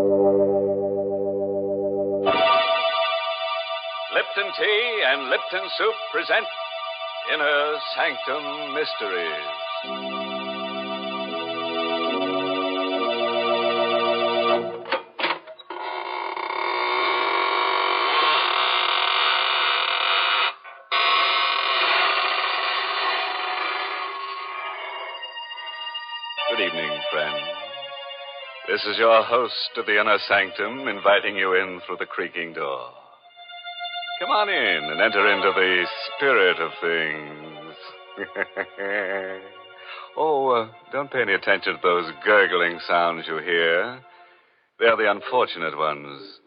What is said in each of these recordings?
Lipton Tea and Lipton Soup present Inner Sanctum Mysteries. Good evening, friends. This is your host of the Inner Sanctum inviting you in through the creaking door. Come on in and enter into the spirit of things. Don't pay any attention to those gurgling sounds you hear. They're the unfortunate ones.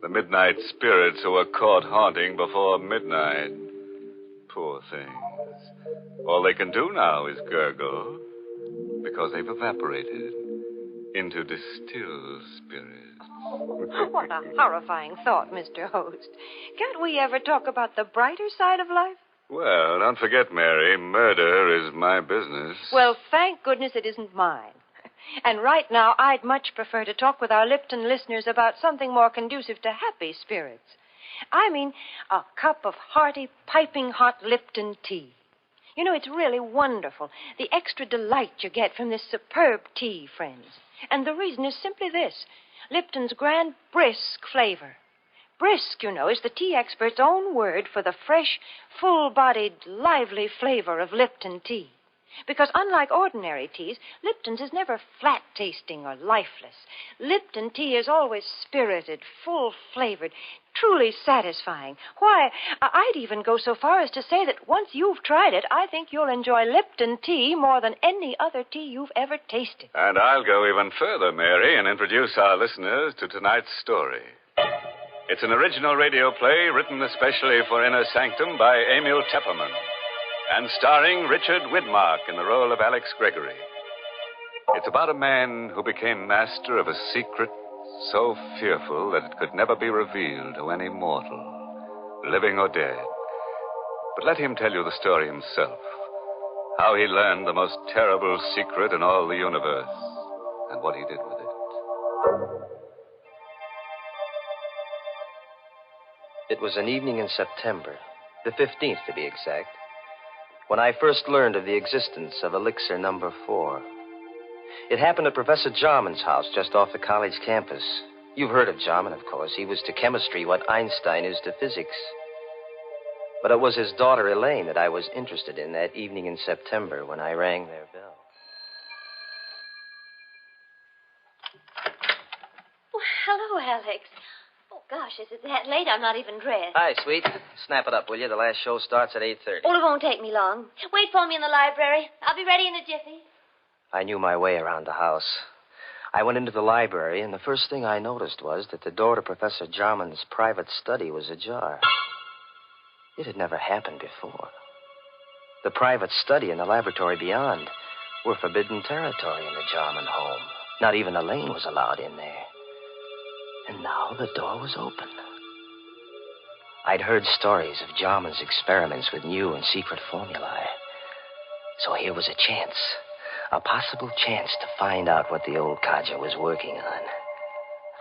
The midnight spirits who were caught haunting before midnight. Poor things. All they can do now is gurgle because they've evaporated into distilled spirits. Oh, what a horrifying thought, Mr. Host. Can't we ever talk about the brighter side of life? Well, don't forget, Mary, murder is my business. Well, thank goodness it isn't mine. And right now, I'd much prefer to talk with our Lipton listeners about something more conducive to happy spirits. I mean, a cup of hearty, piping hot Lipton tea. You know, it's really wonderful, the extra delight you get from this superb tea, friends. And the reason is simply this. Lipton's grand brisk flavor. Brisk, you know, is the tea expert's own word for the fresh, full-bodied, lively flavor of Lipton tea. Because unlike ordinary teas, Lipton's is never flat-tasting or lifeless. Lipton tea is always spirited, full-flavored, truly satisfying. Why, I'd even go so far as to say that once you've tried it, I think you'll enjoy Lipton tea more than any other tea you've ever tasted. And I'll go even further, Mary, and introduce our listeners to tonight's story. It's an original radio play written especially for Inner Sanctum by Emil Tepperman and starring Richard Widmark in the role of Alex Gregory. It's about a man who became master of a secret so fearful that it could never be revealed to any mortal, living or dead. But let him tell you the story himself, how he learned the most terrible secret in all the universe, and what he did with it. It was an evening in September, the 15th to be exact, when I first learned of the existence of elixir number 4. It happened at Professor Jarman's house just off the college campus. You've heard of Jarman, of course. He was to chemistry what Einstein is to physics. But it was his daughter, Elaine, that I was interested in that evening in September when I rang their bell. Oh, hello, Alex. Oh, gosh, is it that late? I'm not even dressed. Hi, sweet. Snap it up, will you? The last show starts at 8:30. Oh, it won't take me long. Wait for me in the library. I'll be ready in a jiffy. I knew my way around the house. I went into the library, and the first thing I noticed was that the door to Professor Jarman's private study was ajar. It had never happened before. The private study and the laboratory beyond were forbidden territory in the Jarman home. Not even Elaine was allowed in there. And now the door was open. I'd heard stories of Jarman's experiments with new and secret formulae. So here was a chance. A possible chance to find out what the old codger was working on.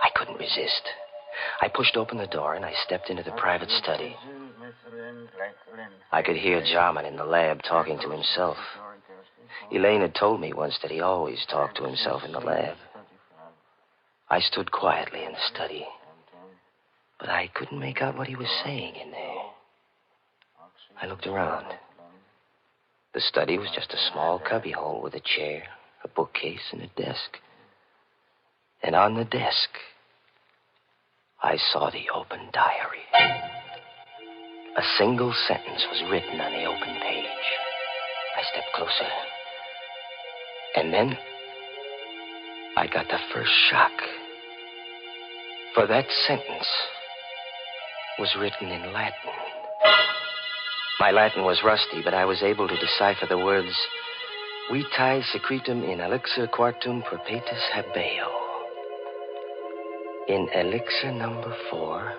I couldn't resist. I pushed open the door and I stepped into the private study. I could hear Jarman in the lab talking to himself. Elaine had told me once that he always talked to himself in the lab. I stood quietly in the study, but I couldn't make out what he was saying in there. I looked around. The study was just a small cubbyhole with a chair, a bookcase, and a desk. And on the desk, I saw the open diary. A single sentence was written on the open page. I stepped closer. And then I got the first shock. For that sentence was written in Latin. My Latin was rusty, but I was able to decipher the words, Vitae secretum in elixir quartum perpetus habeo. In elixir number 4,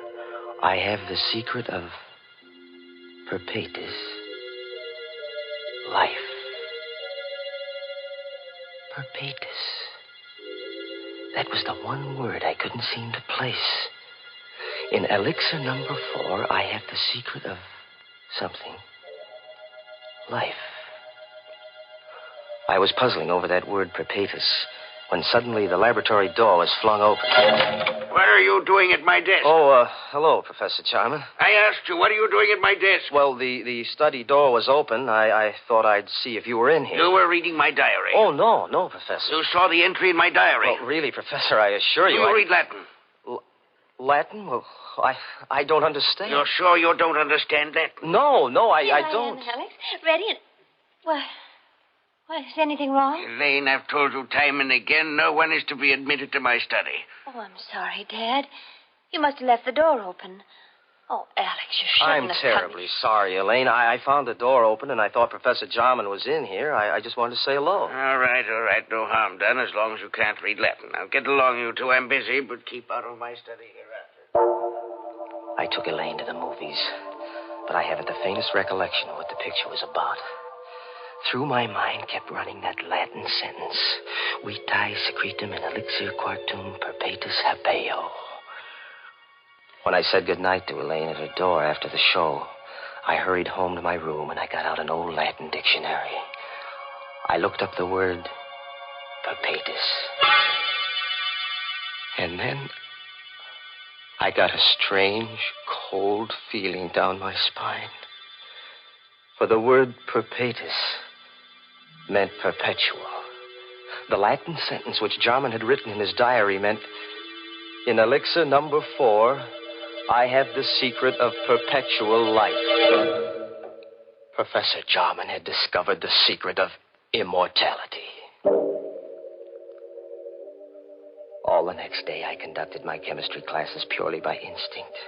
I have the secret of perpetus life. Perpetus. That was the one word I couldn't seem to place. In elixir number 4, I have the secret of something. Life. I was puzzling over that word perpetus when suddenly the laboratory door was flung open. What are you doing at my desk? Oh, hello, Professor Jarman. I asked you, what are you doing at my desk? Well, the study door was open. I thought I'd see if you were in here. You were reading my diary. Oh, no, Professor. You saw the entry in my diary. Well, really, Professor, I assure you. You read Latin. Latin? Well, I don't understand. You're sure you don't understand Latin? No, I Here don't. I am, Alex. Ready and... Why, is anything wrong? Elaine, I've told you time and again, no one is to be admitted to my study. Oh, I'm sorry, Dad. You must have left the door open. Oh, Alex, you shouldn't I'm have terribly sorry, Elaine. I found the door open, and I thought Professor Jarman was in here. I just wanted to say hello. All right. No harm done, as long as you can't read Latin. Now, get along, you two. I'm busy, but keep out of my study hereafter. I took Elaine to the movies, but I haven't the faintest recollection of what the picture was about. Through my mind kept running that Latin sentence, Vitae secretum in elixir quartum perpetus habeo. When I said goodnight to Elaine at her door after the show, I hurried home to my room and I got out an old Latin dictionary. I looked up the word perpetus. And then I got a strange, cold feeling down my spine. For the word perpetus meant perpetual. The Latin sentence which Jarman had written in his diary meant, in elixir number 4, I have the secret of perpetual life. Professor Jarman had discovered the secret of immortality. All the next day, I conducted my chemistry classes purely by instinct.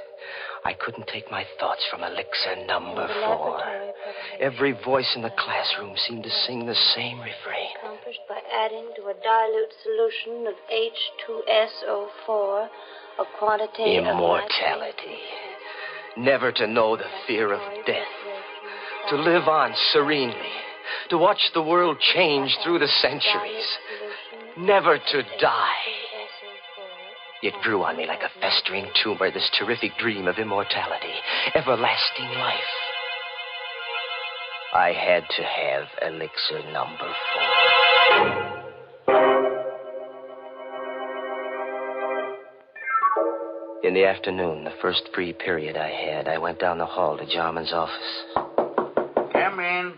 I couldn't take my thoughts from elixir number 4. Every voice in the classroom seemed to sing the same refrain. Accomplished by adding to a dilute solution of H2SO4 a quantity Immortality. Never to know the fear of death. To live on serenely. To watch the world change through the centuries. Never to die. It grew on me like a festering tumor, this terrific dream of immortality, everlasting life. I had to have elixir number 4. In the afternoon, the first free period I had, I went down the hall to Jarman's office. Come in.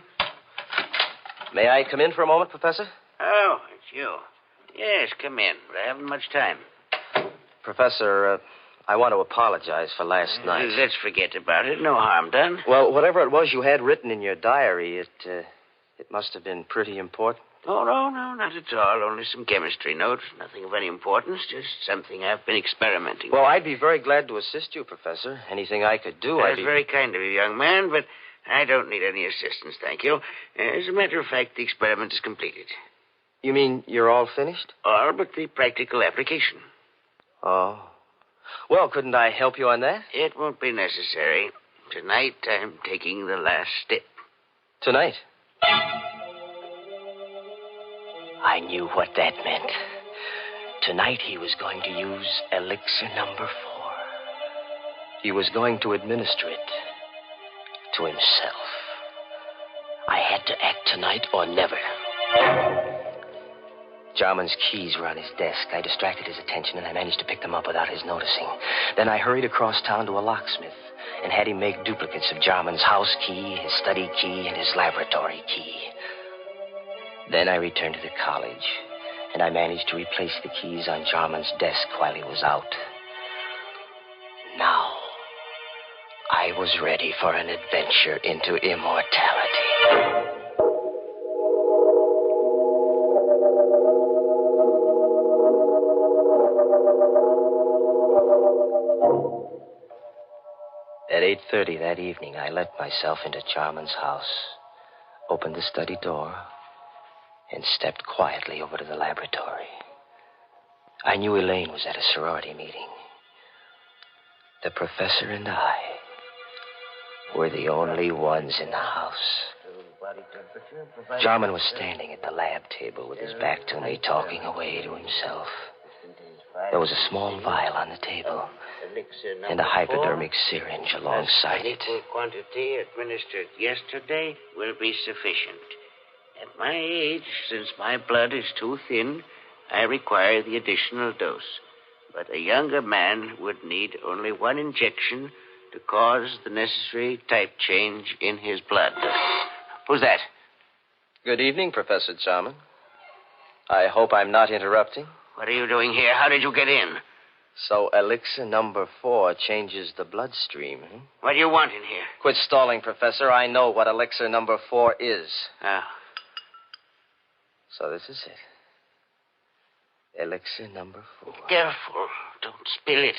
May I come in for a moment, Professor? Oh, it's you. Yes, come in, but I haven't much time. Professor, I want to apologize for last night. Let's forget about it. No harm done. Well, whatever it was you had written in your diary, it must have been pretty important. Oh, no, not at all. Only some chemistry notes. Nothing of any importance. Just something I've been experimenting with. Well, I'd be very glad to assist you, Professor. Anything I could do, That's very kind of you, young man, but I don't need any assistance, thank you. As a matter of fact, the experiment is completed. You mean you're all finished? All but the practical application. Oh. Well, couldn't I help you on that? It won't be necessary. Tonight, I'm taking the last step. Tonight? I knew what that meant. Tonight, he was going to use elixir number 4. He was going to administer it to himself. I had to act tonight or never. Jarman's keys were on his desk. I distracted his attention, and I managed to pick them up without his noticing. Then I hurried across town to a locksmith and had him make duplicates of Jarman's house key, his study key, and his laboratory key. Then I returned to the college, and I managed to replace the keys on Jarman's desk while he was out. Now, I was ready for an adventure into immortality. At 8:30 that evening, I let myself into Jarman's house, opened the study door, and stepped quietly over to the laboratory. I knew Elaine was at a sorority meeting. The professor and I were the only ones in the house. Jarman was standing at the lab table with his back to me, talking away to himself. There was a small vial on the table and a hypodermic syringe alongside it. Equal quantity administered yesterday will be sufficient. At my age, since my blood is too thin, I require the additional dose. But a younger man would need only one injection to cause the necessary type change in his blood. Who's that? Good evening, Professor Jarman. I hope I'm not interrupting. What are you doing here? How did you get in? So elixir number 4 changes the bloodstream, huh? What do you want in here? Quit stalling, Professor. I know what elixir number 4 is. Oh. So this is it. Elixir number 4. Careful. Don't spill it.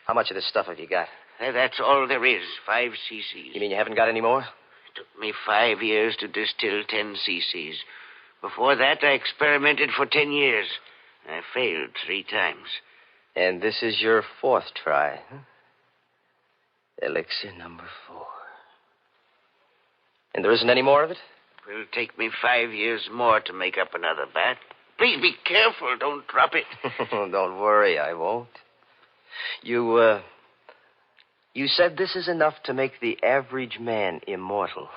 How much of this stuff have you got? That's all there is. 5 cc's. You mean you haven't got any more? It took me 5 years to distill 10 cc's. Before that, I experimented for 10 years. I failed 3 times. And this is your 4th try, huh? Elixir number 4. And there isn't any more of it? It will take me 5 years more to make up another bat. Please be careful. Don't drop it. Don't worry, I won't. You said this is enough to make the average man immortal.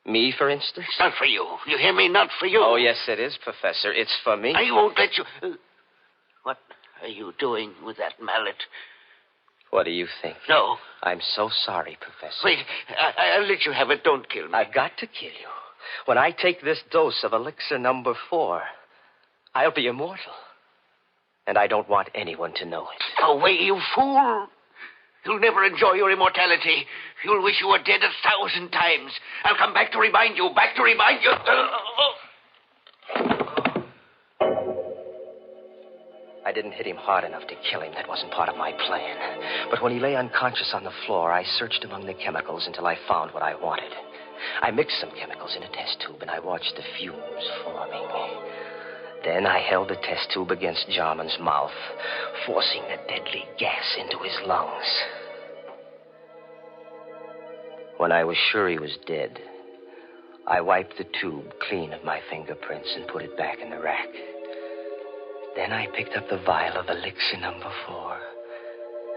Me, for instance? It's not for you. You hear me? Not for you. Oh, yes, it is, Professor. It's for me. I won't let you... What are you doing with that mallet? What do you think? No. I'm so sorry, Professor. Wait. I'll let you have it. Don't kill me. I've got to kill you. When I take this dose of elixir number 4, I'll be immortal. And I don't want anyone to know it. Go away, you fool. You'll never enjoy your immortality. You'll wish you were dead 1,000 times. I'll come back to remind you. I didn't hit him hard enough to kill him. That wasn't part of my plan. But when he lay unconscious on the floor, I searched among the chemicals until I found what I wanted. I mixed some chemicals in a test tube, and I watched the fumes forming. Then I held the test tube against Jarman's mouth, forcing the deadly gas into his lungs. When I was sure he was dead, I wiped the tube clean of my fingerprints and put it back in the rack. Then I picked up the vial of elixir number 4,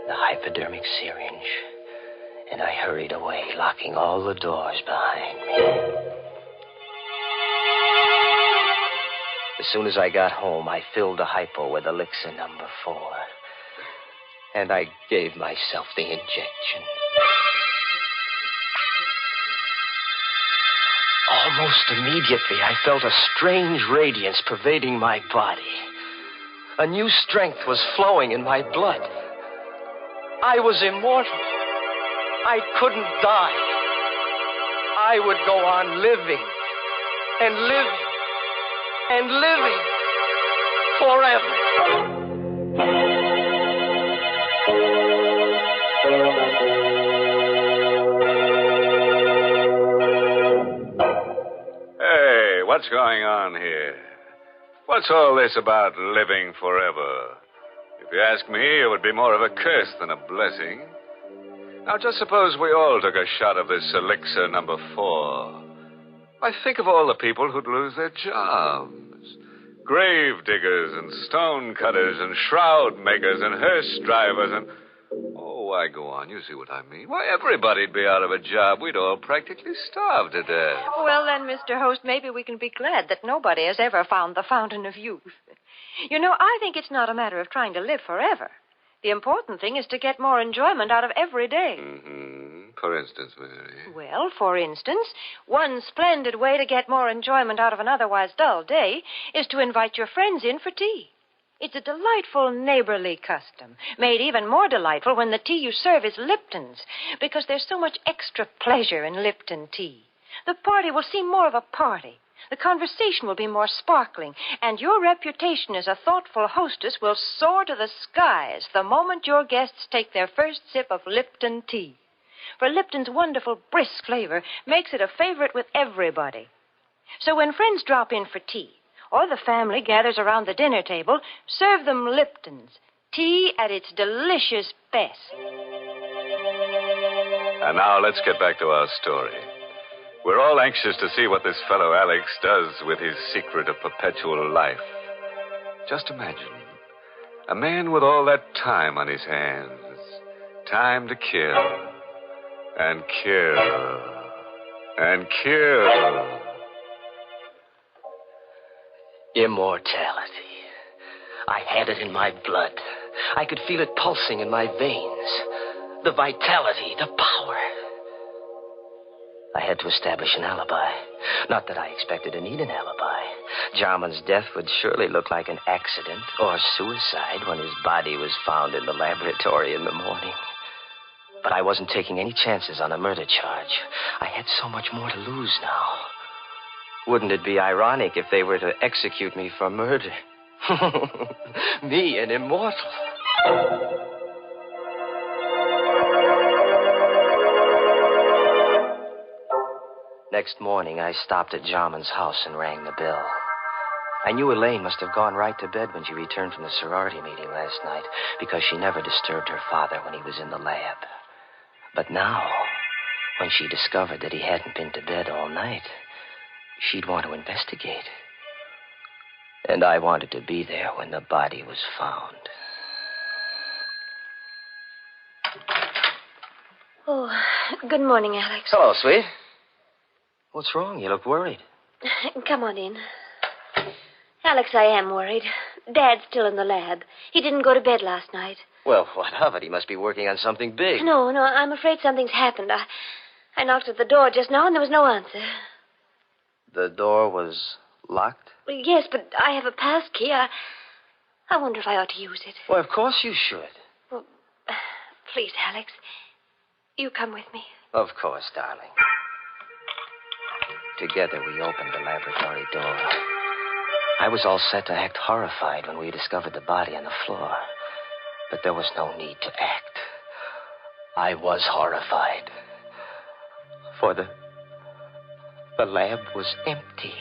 the hypodermic syringe, and I hurried away, locking all the doors behind me. As soon as I got home, I filled the hypo with elixir number 4, and I gave myself the injection. Almost immediately, I felt a strange radiance pervading my body. A new strength was flowing in my blood. I was immortal. I couldn't die. I would go on living and living and living forever. Hey, what's going on here? What's all this about living forever? If you ask me, it would be more of a curse than a blessing. Now, just suppose we all took a shot of this elixir number 4. Why, think of all the people who'd lose their jobs. Grave diggers and stone cutters and shroud makers and hearse drivers and... Oh, why, go on. You see what I mean. Why, everybody'd be out of a job. We'd all practically starve to death. Well, then, Mr. Host, maybe we can be glad that nobody has ever found the fountain of youth. You know, I think it's not a matter of trying to live forever. The important thing is to get more enjoyment out of every day. Mm-hmm. For instance, Mary. Well, for instance, one splendid way to get more enjoyment out of an otherwise dull day is to invite your friends in for tea. It's a delightful neighborly custom, made even more delightful when the tea you serve is Lipton's, because there's so much extra pleasure in Lipton tea. The party will seem more of a party. The conversation will be more sparkling, and your reputation as a thoughtful hostess will soar to the skies the moment your guests take their first sip of Lipton tea. For Lipton's wonderful, brisk flavor makes it a favorite with everybody. So when friends drop in for tea, or the family gathers around the dinner table, serve them Lipton's, tea at its delicious best. And now let's get back to our story. We're all anxious to see what this fellow Alex does with his secret of perpetual life. Just imagine. A man with all that time on his hands. Time to kill. And kill. And kill. Immortality. I had it in my blood. I could feel it pulsing in my veins. The vitality, the power. I had to establish an alibi. Not that I expected to need an alibi. Jarman's death would surely look like an accident or suicide when his body was found in the laboratory in the morning. But I wasn't taking any chances on a murder charge. I had so much more to lose now. Wouldn't it be ironic if they were to execute me for murder? Me, an immortal. Next morning, I stopped at Jarman's house and rang the bell. I knew Elaine must have gone right to bed when she returned from the sorority meeting last night, because she never disturbed her father when he was in the lab. But now, when she discovered that he hadn't been to bed all night, she'd want to investigate. And I wanted to be there when the body was found. Oh, good morning, Alex. Hello, sweet. What's wrong? You look worried. Come on in. Alex, I am worried. Dad's still in the lab. He didn't go to bed last night. Well, what of it? He must be working on something big. No, I'm afraid something's happened. I knocked at the door just now, and there was no answer. The door was locked? Well, yes, but I have a pass key. I wonder if I ought to use it. Well, of course you should. Well, please, Alex. You come with me. Of course, darling. Together, we opened the laboratory door. I was all set to act horrified when we discovered the body on the floor. But there was no need to act. I was horrified. For the lab was empty.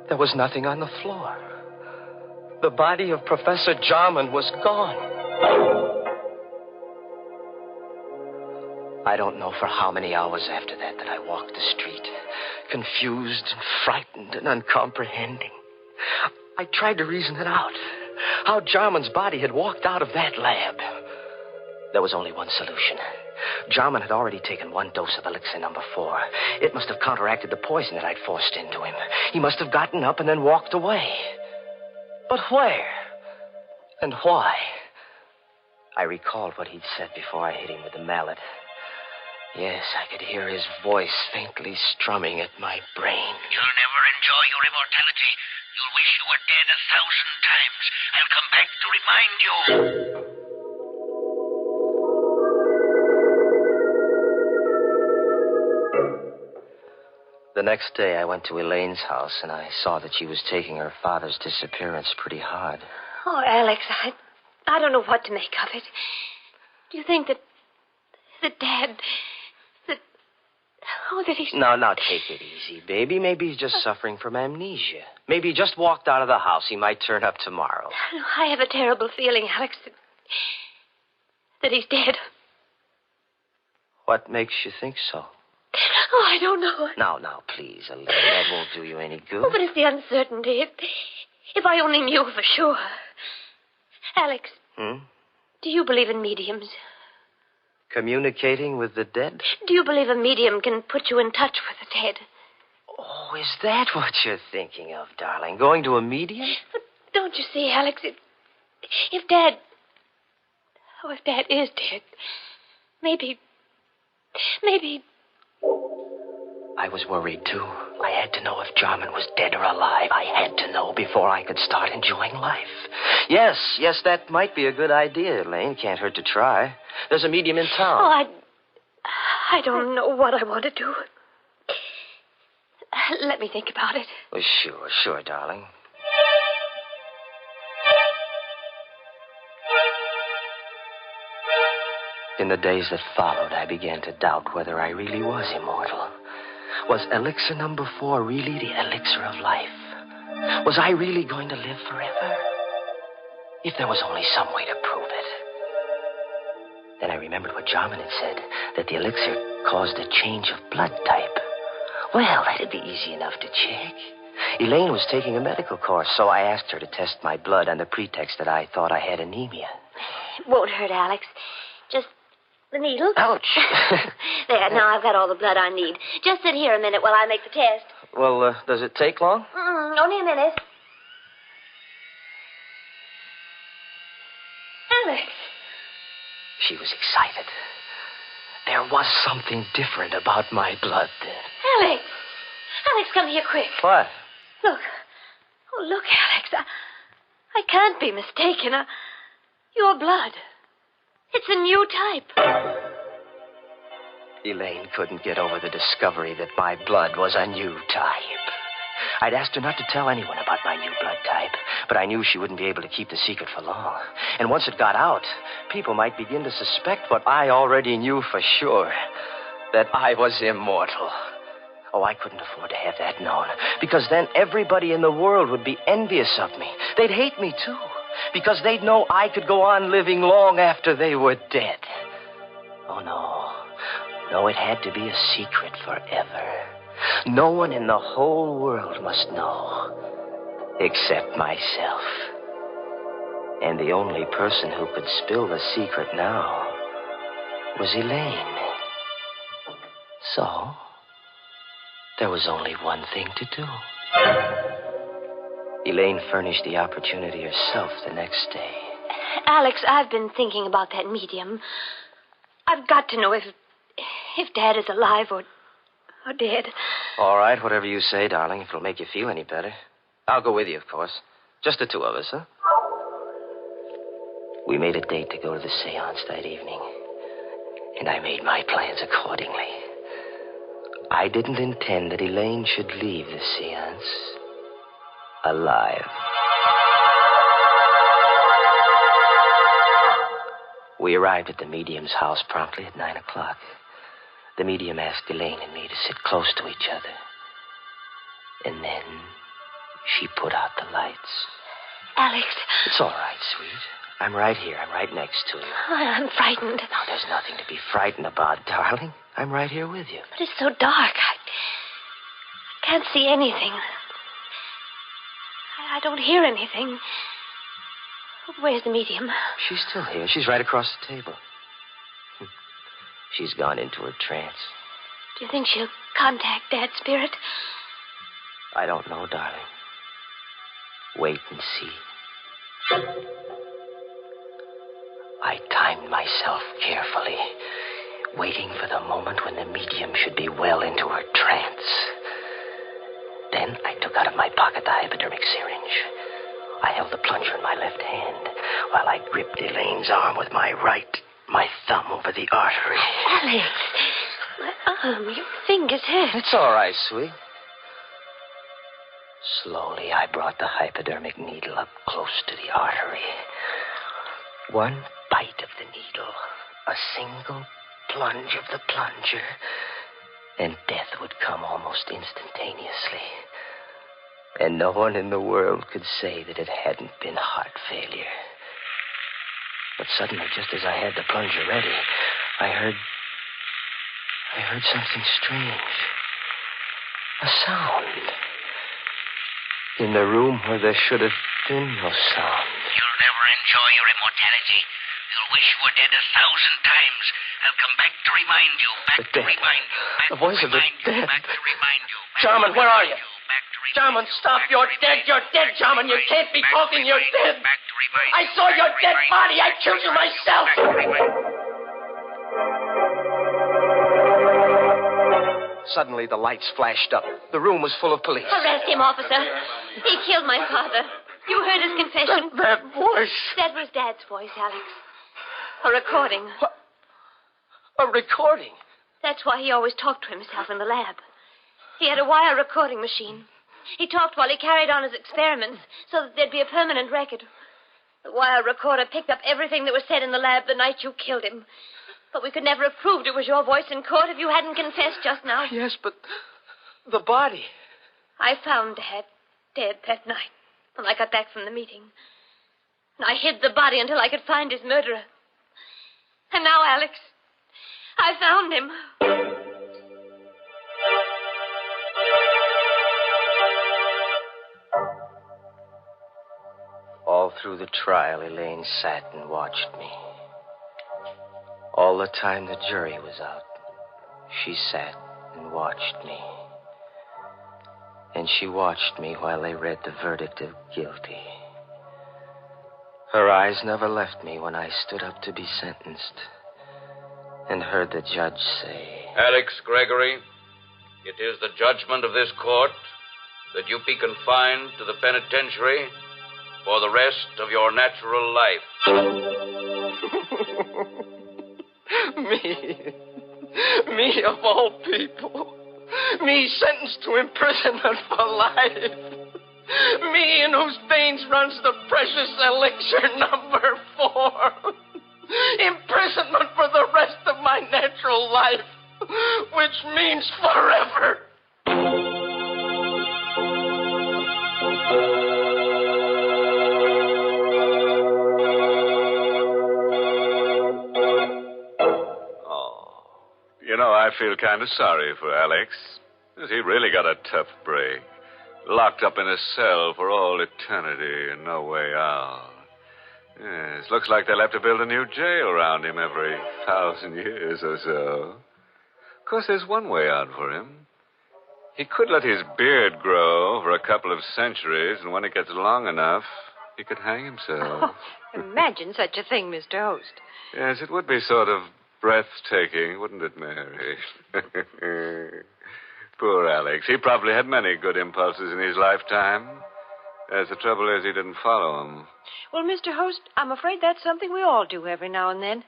There was nothing on the floor. The body of Professor Jarman was gone. I don't know for how many hours after that I walked the street, confused and frightened and uncomprehending. I tried to reason it out, how Jarman's body had walked out of that lab. There was only one solution. Jarman had already taken one dose of elixir number 4. It must have counteracted the poison that I'd forced into him. He must have gotten up and then walked away. But where? And why? I recalled what he'd said before I hit him with the mallet. Yes, I could hear his voice faintly strumming at my brain. You'll never enjoy your immortality. You'll wish you were dead 1,000 times. I'll come back to remind you. The next day, I went to Elaine's house, and I saw that she was taking her father's disappearance pretty hard. Oh, Alex, I don't know what to make of it. Do you think that Dad... that he's... Now, take it easy, baby. Maybe he's just suffering from amnesia. Maybe he just walked out of the house. He might turn up tomorrow. I have a terrible feeling, Alex, that he's dead. What makes you think so? Oh, I don't know. Now, please, Elaine. That won't do you any good. Oh, but it's the uncertainty. If I only knew for sure. Alex. Do you believe in mediums? Communicating with the dead? Do you believe a medium can put you in touch with the dead? Oh, is that what you're thinking of, darling? Going to a medium? But don't you see, Alex, if Dad is dead, maybe... I was worried, too. I had to know if Jarman was dead or alive. I had to know before I could start enjoying life. Yes, that might be a good idea, Elaine. Can't hurt to try. There's a medium in town. Oh, I don't know what I want to do. Let me think about it. Well, sure, darling. In the days that followed, I began to doubt whether I really was immortal. Was elixir number 4 really the elixir of life? Was I really going to live forever? If there was only some way to prove it. Then I remembered what Jarman had said, that the elixir caused a change of blood type. Well, that'd be easy enough to check. Elaine was taking a medical course, so I asked her to test my blood on the pretext that I thought I had anemia. It won't hurt, Alex. Just the needle. Ouch. There, now I've got all the blood I need. Just sit here a minute while I make the test. Well, does it take long? Only a minute. Alex. She was excited. There was something different about my blood then. Alex. Alex, come here quick. What? Look. Oh, look, Alex. I can't be mistaken. Your blood. It's a new type. Elaine couldn't get over the discovery that my blood was a new type. I'd asked her not to tell anyone about my new blood type, but I knew she wouldn't be able to keep the secret for long. And once it got out, people might begin to suspect what I already knew for sure, that I was immortal. Oh, I couldn't afford to have that known, because then everybody in the world would be envious of me. They'd hate me, too, because they'd know I could go on living long after they were dead. Oh, no. No, it had to be a secret forever. No one in the whole world must know, except myself. And the only person who could spill the secret now was Elaine. So, there was only one thing to do. Elaine furnished the opportunity herself the next day. Alex, I've been thinking about that medium. I've got to know if Dad is alive or dead. All right, whatever you say, darling, if it'll make you feel any better. I'll go with you, of course. Just the two of us, huh? We made a date to go to the seance that evening, and I made my plans accordingly. I didn't intend that Elaine should leave the seance alive. We arrived at the medium's house promptly at 9 o'clock. The medium asked Elaine and me to sit close to each other. And then she put out the lights. Alex. It's all right, sweet. I'm right here. I'm right next to you. I'm frightened. Now, there's nothing to be frightened about, darling. I'm right here with you. But it's so dark. I can't see anything. I don't hear anything. Where's the medium? She's still here. She's right across the table. She's gone into her trance. Do you think she'll contact Dad's spirit? I don't know, darling. Wait and see. I timed myself carefully, waiting for the moment when the medium should be well into her trance. Then I took out of my pocket the hypodermic syringe. I held the plunger in my left hand while I gripped Elaine's arm with my right, my thumb over the artery. Alex, my arm, your fingers hurt. It's all right, sweet. Slowly, I brought the hypodermic needle up close to the artery. One bite of the needle, a single plunge of the plunger, and death would come almost instantaneously. And no one in the world could say that it hadn't been heart failure. But suddenly, just as I had the plunger ready, I heard something strange. A sound. In the room where there should have been no sound. You'll never enjoy your immortality. You'll wish you were dead 1,000 times. I'll come back to remind you. Back to remind you. The voice of the dead. Back to remind you. Jarman, where are you? Jarman, stop. You're dead. You're dead, Jarman. You can't be talking. You're dead. I saw your dead body. I killed you myself. Suddenly, the lights flashed up. The room was full of police. Arrest him, officer. He killed my father. You heard his confession. That voice. That was Dad's voice, Alex. A recording. What? A recording? That's why he always talked to himself in the lab. He had a wire recording machine. He talked while he carried on his experiments so that there'd be a permanent record. The wire recorder picked up everything that was said in the lab the night you killed him. But we could never have proved it was your voice in court if you hadn't confessed just now. Yes, but the body. I found Dad dead that night when I got back from the meeting. And I hid the body until I could find his murderer. And now, Alex, I found him. through the trial, Elaine sat and watched me. All the time the jury was out, she sat and watched me. And she watched me while they read the verdict of guilty. Her eyes never left me when I stood up to be sentenced and heard the judge say, Alex Gregory, it is the judgment of this court that you be confined to the penitentiary for the rest of your natural life. Me of all people. Me sentenced to imprisonment for life. Me in whose veins runs the precious elixir number 4. Imprisonment for the rest of my natural life, which means forever. You know, I feel kind of sorry for Alex. He really got a tough break. Locked up in a cell for all eternity and no way out. Yes, looks like they'll have to build a new jail around him every 1,000 years or so. Of course, there's one way out for him. He could let his beard grow for a couple of centuries, and when it gets long enough, he could hang himself. Oh, imagine such a thing, Mr. Host. Yes, it would be sort of breathtaking, wouldn't it, Mary? Poor Alex. He probably had many good impulses in his lifetime. As the trouble is, he didn't follow them. Well, Mr. Host, I'm afraid that's something we all do every now and then.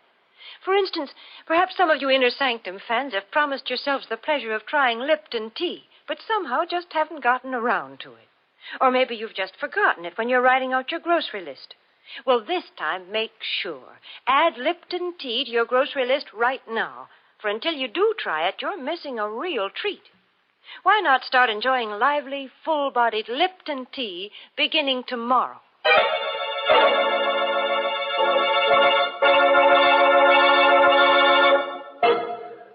For instance, perhaps some of you Inner Sanctum fans have promised yourselves the pleasure of trying Lipton tea, but somehow just haven't gotten around to it. Or maybe you've just forgotten it when you're writing out your grocery list. Well, this time, make sure. Add Lipton tea to your grocery list right now, for until you do try it, you're missing a real treat. Why not start enjoying lively, full-bodied Lipton tea beginning tomorrow?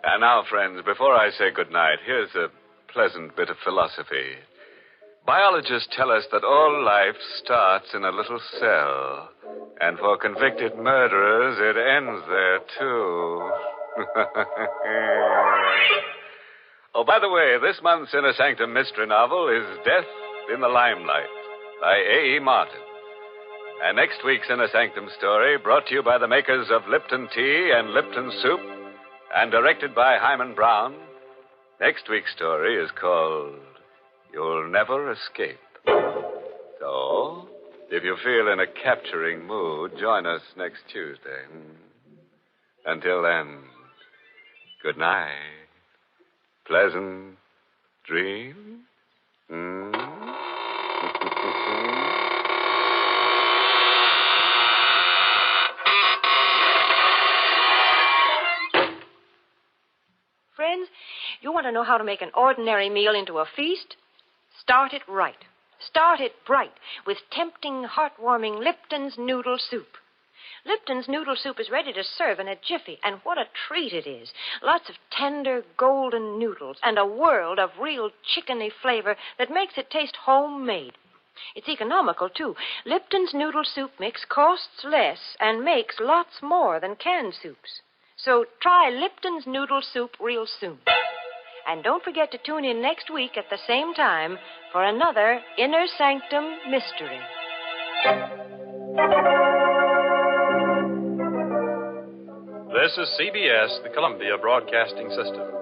And now, friends, before I say goodnight, here's a pleasant bit of philosophy. Biologists tell us that all life starts in a little cell, and for convicted murderers, it ends there, too. Oh, by the way, this month's Inner Sanctum mystery novel is Death in the Limelight by A.E. Martin. And next week's Inner Sanctum story, brought to you by the makers of Lipton Tea and Lipton Soup, and directed by Hyman Brown, next week's story is called You'll Never Escape. So, if you feel in a capturing mood, join us next Tuesday. Until then, good night. Pleasant dreams. Friends, you want to know how to make an ordinary meal into a feast? Start it right. Start it bright with tempting, heartwarming Lipton's Noodle Soup. Lipton's Noodle Soup is ready to serve in a jiffy, and what a treat it is. Lots of tender, golden noodles and a world of real chickeny flavor that makes it taste homemade. It's economical, too. Lipton's Noodle Soup mix costs less and makes lots more than canned soups. So try Lipton's Noodle Soup real soon. And don't forget to tune in next week at the same time for another Inner Sanctum mystery. This is CBS, the Columbia Broadcasting System.